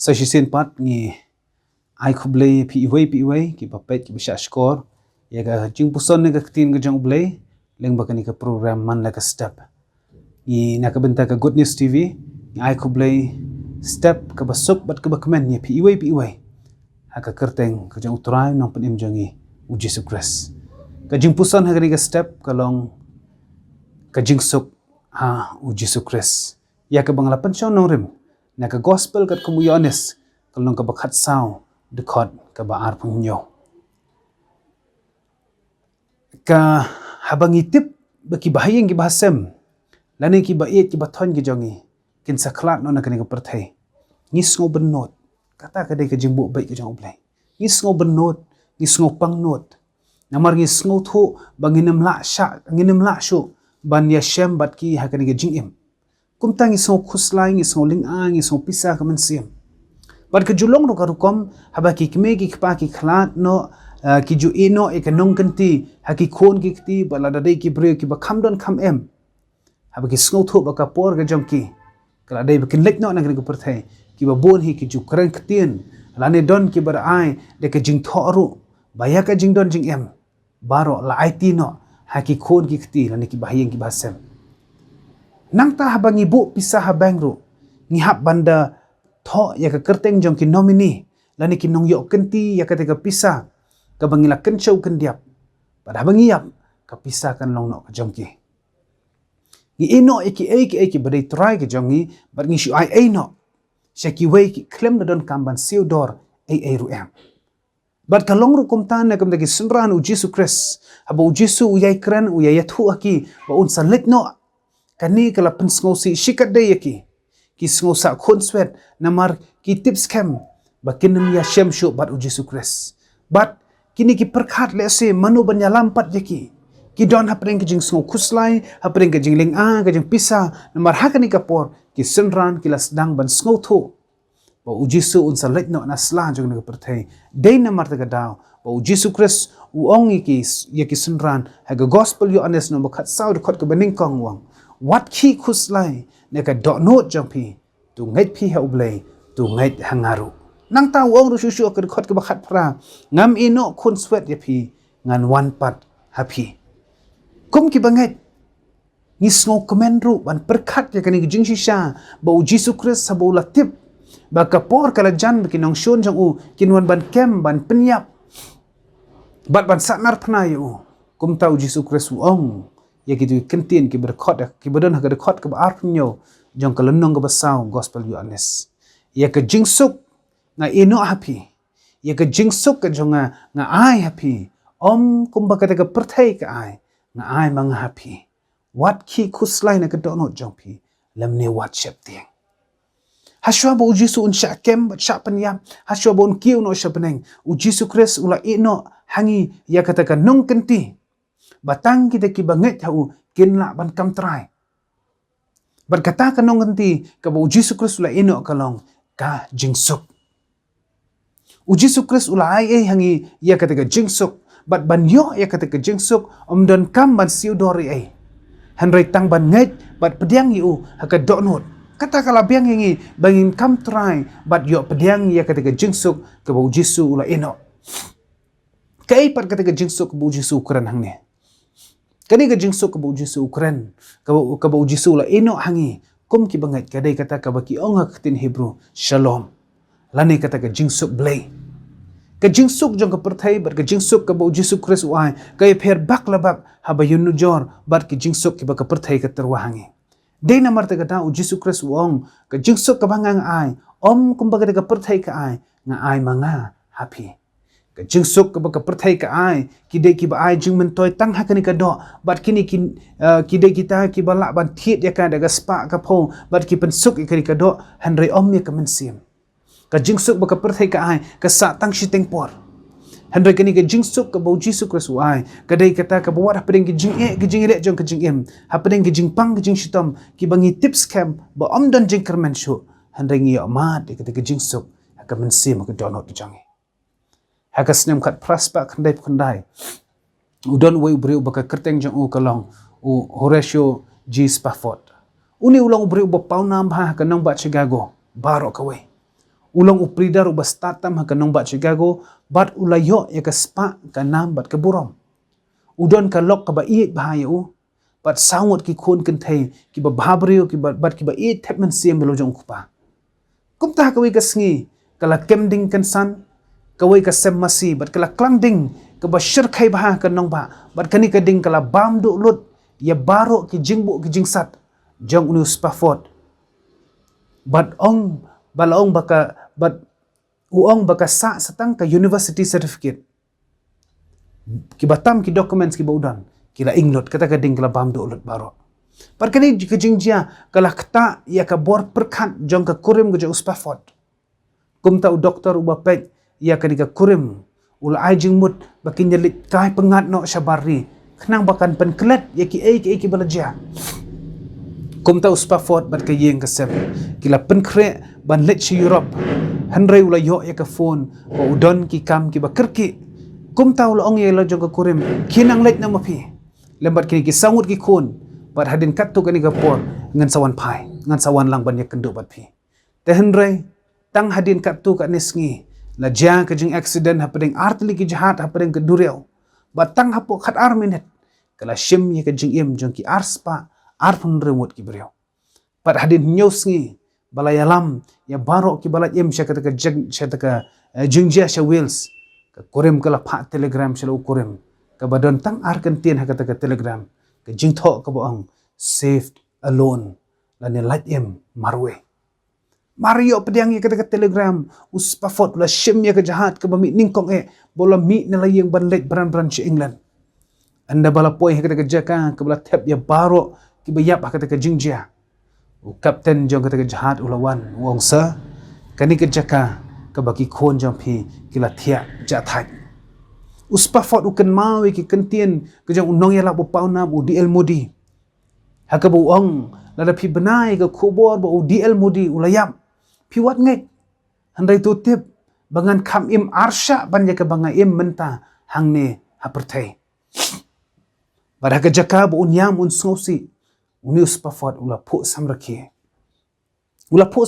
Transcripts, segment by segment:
sa shisin pat ngi ai khublei pi iwei ki papet ki bisha skor ya ga jing puson ne ga tin ga jong blei leng bakani ka program man la ka step ni na ka benta ka good news tv ai khublei step ka basuk bat ka bakmen ni pi iwei ha ka kerteng ka jong trai nong penim jongi u Jesus Christ ka jing puson ha ga step ka long ka jing suk ha u Jesus Christ ya ka bangla pension nong rim na ka gospel kat kumu honest kalong ka bakhat sao dekot ka baar punyo ka habang itip baki bahayeng ki bahasem lani ki bait ki bathon ki jongi kin saklat no na kani ka perthai ngis ngo benot kata ka dei ka jimbu bai ka jong blai ngis ngo benot ngis ngo pangnot namar ngis ngo thu banginam la sha nginam la shu ban ya shem bat ki ha kani ka jingim kumtang isong khuslai isong lingang isong pisa ka mansim bat ka julong ro ka rukom haba ki kme ki kpa ki khlat no ki ju ino e ka nong kanti ha ki khon ki kti bala da dei ki bre ki ba kham don kham em haba ki sngo tho ba ka por ga jom ki kala dei ba kin lek no na ka perthai ki ba bon hi ki ju kran ktien lane don ki bar ai de ka jing tho ru ba ya ka jing don jing em baro la it no ha ki khon ki kti lane ki ba hayeng ki ba sem nang ta habang ibu pisah habang ru ngihap banda tho ya ka kerteng jong ki nomini lani ki nong yo kenti ya ka te ka pisah ka bangila kenchau kendiap pada habang iap ka pisah kan long no ka jong ki ni eno eki badai try ka jong ni bar ngi shu ai no shaki wei ki klem na don kamban siodor ai ru em bat ka long ru kumtan na kam dagi sunran u Jesus Christ haba u Jesus u yai kran u yai thu aki ba un salit no kani kala pensngo si shikat de yaki ki sngo sa khon swet namar ki tips kem bakinam ya shem shu bat u Jesus Christ bat kini ki perkhat le se manu banya lampat yaki ki don hapring ki jing sngo khuslai hapring ki jing ling a ka jing pisa namar hakani ka por ki sunran ki las dang ban sngo thu ba u Jesus un salet no na sla jong na perthai de namar ta daw ba u Jesus Christ u ongi ki yaki sunran ha ga gospel yo honest no bakhat saud khot ka baning kong wang wat ki khuslai ne ka do not jampi tu ngai phi ha ublei tu ngai hangaru nang ta wong ru shu ka khot ka bakhat pra ngam ino khun swet ya phi ngan wan pat happy kum ki bangai ni sngo komen ru ban perkhat ya kani jing shisha ba u Jesus Christ sa bo latip ba ka por kala jan ki nong shon jang u kinwan ban kem ban penyap bat ban sanar phna yu kum ta u Jesus Christ u ong ya gitu kentien ki berkhot ki bodon ha berkhot ka ar nyo jong ka lenong ka basau gospel you honest ya ka jingsuk nga ino happy ya ka jingsuk ka jonga nga ai happy om kumba ka ka perthai ka ai nga ai mang happy wat ki khuslai na ka dono jongpi lamne wat shep tiang haswa bo jisu un sha kem ba sha panyam haswa bon kiu no sha peneng u jisu Christ ula ino hangi ya ka ka nong kenti batang kita ki banget hau kinla ban kam try berkata kanong ganti ka ba Jesus Christ ula ino kalong ka jingsuk u Jesus Christ ula ai hangi ya kata ka jingsuk bat ban yo ya kata ka jingsuk don kam ban siudori ai hanrai tang ban nget bat pediang yu haka donot kata kala biang hangi bangin kam try bat yo pediang ya kata ka jingsuk ka ba Jesus ula ino kai pat kata ka jingsuk bu Jesus ukuran hangne kani ka jingsuk ka bu Jesus ukran ka bu Jesus la ino hangi kum ki bangat kadai kata ka baki ong tin Hebrew shalom lani kata ka jingsuk blai ka jingsuk jong ka perthai bar ka jingsuk ka bu Jesus Christ wai ka pher bak labak haba yunu jor bar ki jingsuk ki ba ka perthai ka terwa hangi de namar ta kata u Jesus Christ wong ka jingsuk ka bangang ai om kum ba ka perthai ka ai nga ai manga happy ka jingsuk ka ba ka perthai ka ai kide ki ba ai jing mentoi tang hakani ka do bat kini kide kita ki bala ban thiet ya ka daga spa ka pho bat ki pensuk ikari ka do hanre om ya ka mensim ka jingsuk ba ka perthai ka ai ka sa tang shiteng por hanre kani ka jingsuk ka ba Jesus Christ ai ka dai kata ka ba wat hapeng ki jing ki jing re jong ka jing em hapeng ki jing pang ki jing shitom ki bangi tips camp ba om don jing kermen shu hanre ngi ma de ka jingsuk ka mensim ka donot jangi hakas nem kat praspa khandai udon we ubre ubaka kerteng jong u kalong u Horatio G Spafford uni ulang ubre uba paunam ha kanang ba Chicago baro ka we Ulang upridar ubah statam ha kanong bat Chicago, bat ulayo ya ka spa ka nam bat ka burom. Udon ka lok ka ba iit bahaya bat sangot ki khun kan thei ki ba bhabrio ki bat ki ba iit thep man siam belo jong kupa. Kumta ka wi ka sngi kala kemding kan san ka wi ka sem masi bat kala klangding ka ba shirkhai bah kanong ba bat kani ka ding kala bam du lut ya baro ki jingbu ki jingsat jong unu spafot bat ong balaong baka bat uong baka sa satang ka university certificate ki batam ki documents ki baudan kila inglot kata kading kala bam do ulut baro par kani ka jingjia kala kta ya ka bor perkhat jong ka kurim ga uspafot kumta u doktor u bapet ya kani ka kurim ula ai jingmut bakin nyelit kai pengat no syabari kenang bakan penklet ya ki balaja kumta uspafot bat ka yeng kasem kila penkre ban let si Europe hanrei ula yo ya ka phone wa udon ki kam ki bakerki kumta ula ong ye la jong ka kurim kinang let na mapi lembat kini ki sangut ki khun bat hadin katu kani ka por ngan sawan pai ngan sawan lang ban ya kendu bat pi te hanrei tang hadin katu ka nisngi la ja ka jing accident hapeding artli ki jahat hapeding ke dureu bat tang hapo khat ar minute kala shim ye ka jing im jong ki arspa arpun remut ki beriau pat hadin nyosngi balayalam ya baro ki balat im syakata ka jingjia sya wheels ka kurim kala pa telegram sya kurim ka badon tang ar kentien hakata ka telegram ka jingtho ka boang saved alone la ne lat im marwe Mario pediang ye kata telegram uspafot la shim ye ka jahat ka bami ningkong bola mi na layeng banlet bran England anda bala poi kata jaka ka bala tap ya baro ki bayap kata jingjia u kapten jong kata jahat ulawan wong sa kani ka jaka ka baki khon jong phi kila thia ja thai uspafot u kan mawi ki kentien ka jong unong ya la bo pauna u DL Modi ha ka bu ong la da phi benai ka khobor bo u DL Modi ulayam phi wat ngai handai tu tip bangan kham im arsha ban ya ka banga im menta hangne haperthai pada ka jaka bo unyam un sosi uni uspafot ula pho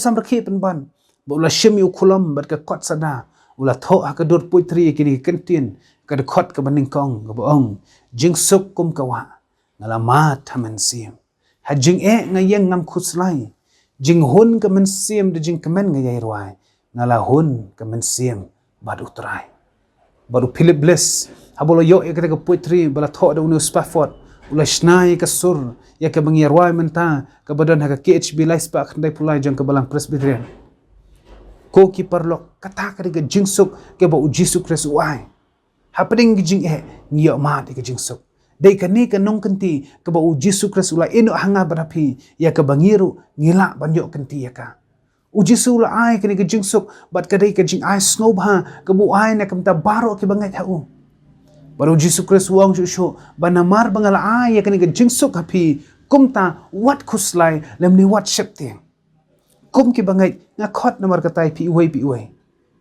samrakhi penban bo ula shimi ukulam bat ka kot sada ula tho ha ka dor poitri kini kentin ka de khot ka baning kong ka boong jingsuk kum kawa ngala ma thamen sim ha jing ngayeng ngam khuslai jing hun ka men sim de jing kamen ngayai rwai ngala hun ka men sim bad utrai baru Philip Bliss habolo yo ka poitri bala tho da uni uspafot ula shnai ka sur ya ka bangi rwai menta ka badan ha ka KHB laispa khandai pulai jang ka balang presbyterian ko ki parlok kata ka ga jingsuk ke ba ujisu kres wai happening jing ngiyo ma de ka jingsuk dei ka ni ka nong kenti ka ba ujisu kres ula eno hanga barapi ya ka bangiru ngila banyo kenti ya ka ujisu ula ai ka ni ka jingsuk bat ka dei ka jing ai snow ba ka bu ai na kamta baro ki bangai thau baru Jisu Kristus wang shushu banamar bangala ay kani ka jingsuk hapi kumta wat khuslai lemni wat shepting kum ki bangai nga khot namar katai pi uai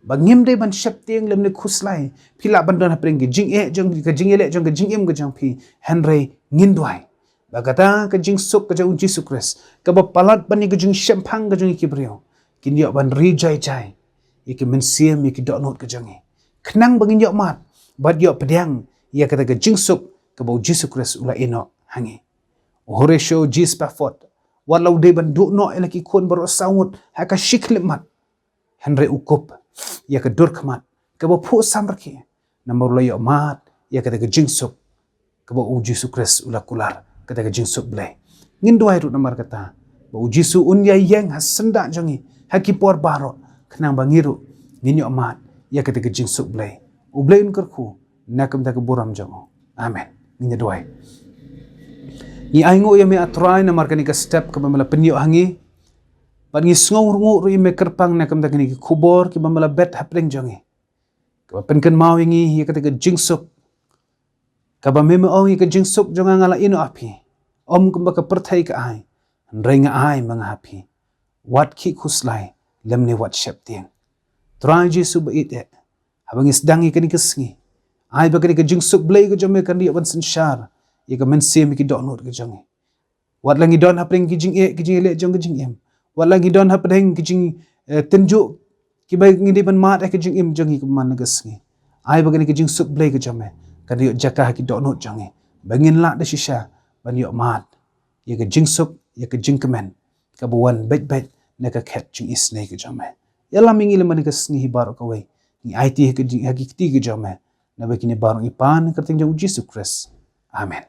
bangim de ban shepting lemni khuslai phila bandon hapring ki jing jong ka jing ele jong ka jing im ka jang phi henry ngindwai bagata ka jingsuk ka jong Jisu Kristus ka ba palat bani ka jing shempang ka jong ki brio kinyo ban ri jai iki mensiam iki donot ka jangi knang bangin yo mat bad yo pedang ya kata ke jingsuk ke bau Jisu Kristus ula eno hangi Horesho Jispafot walau de bandu no elaki kon baro saut ha ka shiklemat henry ukup ya ke durkmat ke bau pu samrki namor lo yo mat ya kata ke jingsuk ke bau Jisu Kristus ula kular kata ke jingsuk ble ngindwai ru namar kata bau Jisu unya yang hasenda jangi hakipor baro kenang bangiru ninyo mat ya kata ke jingsuk ble ublein kerku nakam tak buram jango amen ninya doai ni aingo ya me atrai na markani ka step ka mamala penyo hangi pan ngi sngo rungu ru me kerpang nakam tak ni khubor ki mamala bet hapling jangi ka penken mawingi ya kata ke jingsuk ka ba meme ongi ka jingsuk jonga ngala ino api om kumba ka perthai ka ai renga ai manga hapi wat ki khuslai lemni wat shepting trai Jisu ba ite habangis dangi kani kesngi ai bagani ka jingsuk blai ka jome kan dia ban sensyar ya ka mensim ki donot ka jangi wat langi don hapring ki jing le jong ka jing em wat langi don hapring ki jing tenju ki bai ngi ban mat ke jing im jongi ke man nagas ngi ai bagani ke jing sup blay ke jame kan yo jakah ki do not jongi bangin la de shisha ban yo mat ye ke jing sup ye ke jing kemen ka buan bet bet na ka khet jing isne ke jame yala mingi le man gas ngi bar ka wei ni IT ke jing hakikti ke jame na bakini barang ipan kerting jong Jesus Christ amen